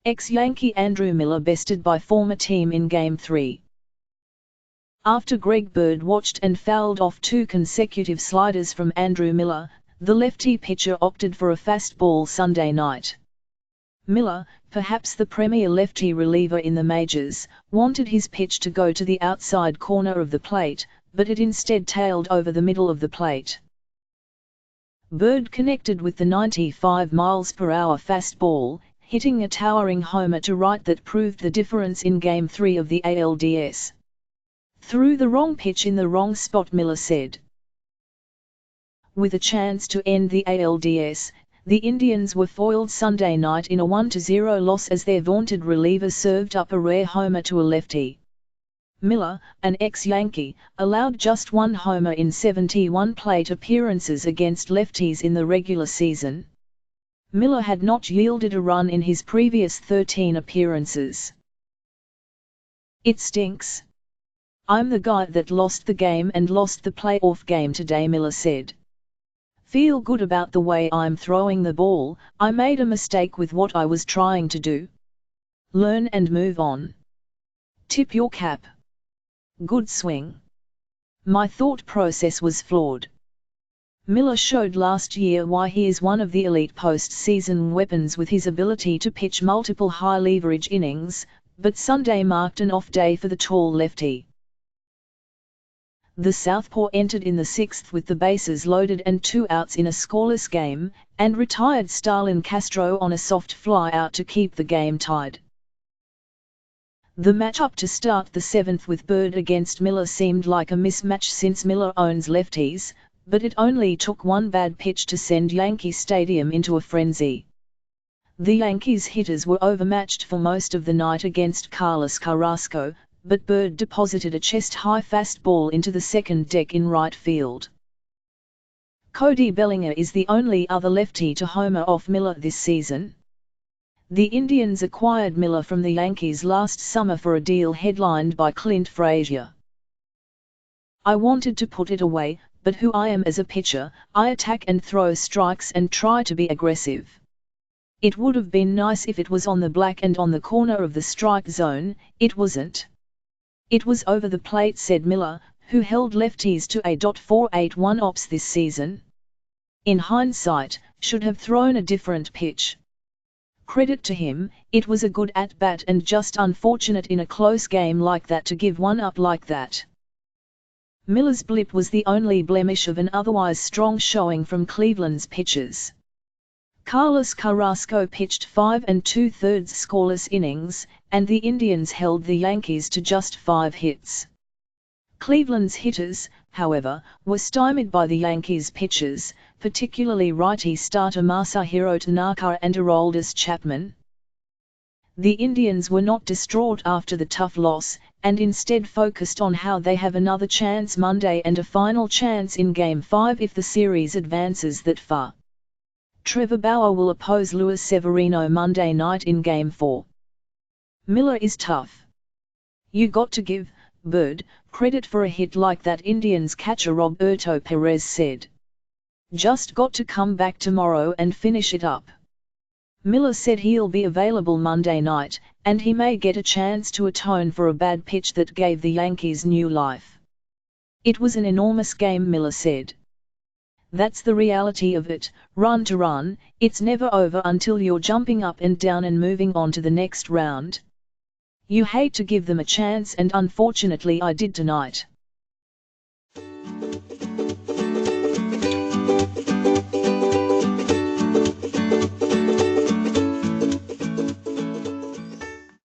Ex-Yankee Andrew Miller bested by former team in Game 3. After Greg Bird watched and fouled off 2 consecutive sliders from Andrew Miller, the lefty pitcher opted for a fastball Sunday night. Miller, perhaps the premier lefty reliever in the majors, wanted his pitch to go to the outside corner of the plate, but it instead tailed over the middle of the plate. Bird connected with the 95 mph fastball, hitting a towering homer to right that proved the difference in Game 3 of the ALDS. "Threw the wrong pitch in the wrong spot," Miller said. With a chance to end the ALDS, the Indians were foiled Sunday night in a 1-0 loss as their vaunted reliever served up a rare homer to a lefty. Miller, an ex-Yankee, allowed just 1 homer in 71 plate appearances against lefties in the regular season. Miller had not yielded a run in his previous 13 appearances. "It stinks. I'm the guy that lost the game and lost the playoff game today," Miller said. "Feel good about the way I'm throwing the ball. I made a mistake with what I was trying to do. Learn and move on. Tip your cap. Good swing. My thought process was flawed." Miller showed last year why he is one of the elite post-season weapons with his ability to pitch multiple high-leverage innings, but Sunday marked an off day for the tall lefty. The southpaw entered in the 6th with the bases loaded and 2 outs in a scoreless game, and retired Starlin Castro on a soft fly-out to keep the game tied. The matchup to start the 7th with Bird against Miller seemed like a mismatch since Miller owns lefties, but it only took 1 bad pitch to send Yankee Stadium into a frenzy. The Yankees hitters were overmatched for most of the night against Carlos Carrasco, but Bird deposited a chest-high fastball into the second deck in right field. Cody Bellinger is the only other lefty to homer off Miller this season. The Indians acquired Miller from the Yankees last summer for a deal headlined by Clint Frazier. "I wanted to put it away, but who I am as a pitcher, I attack and throw strikes and try to be aggressive. It would have been nice if it was on the black and on the corner of the strike zone. It wasn't. It was over the plate," said Miller, who held lefties to a .481 OPS this season. "In hindsight, should have thrown a different pitch. Credit to him, it was a good at-bat and just unfortunate in a close game like that to give one up like that." Miller's blip was the only blemish of an otherwise strong showing from Cleveland's pitchers. Carlos Carrasco pitched 5 2/3 scoreless innings, and the Indians held the Yankees to just 5 hits. Cleveland's hitters, however, were stymied by the Yankees' pitchers, particularly righty starter Masahiro Tanaka and Aroldis Chapman. The Indians were not distraught after the tough loss, and instead focused on how they have another chance Monday and a final chance in Game 5 if the series advances that far. Trevor Bauer will oppose Luis Severino Monday night in Game 4. "Miller is tough. You got to give Bird credit for a hit like that," Indians catcher Roberto Perez said. "Just got to come back tomorrow and finish it up." Miller said he'll be available Monday night, and he may get a chance to atone for a bad pitch that gave the Yankees new life. "It was an enormous game," Miller said. "That's the reality of it, run to run, it's never over until you're jumping up and down and moving on to the next round. You hate to give them a chance, and unfortunately I did tonight."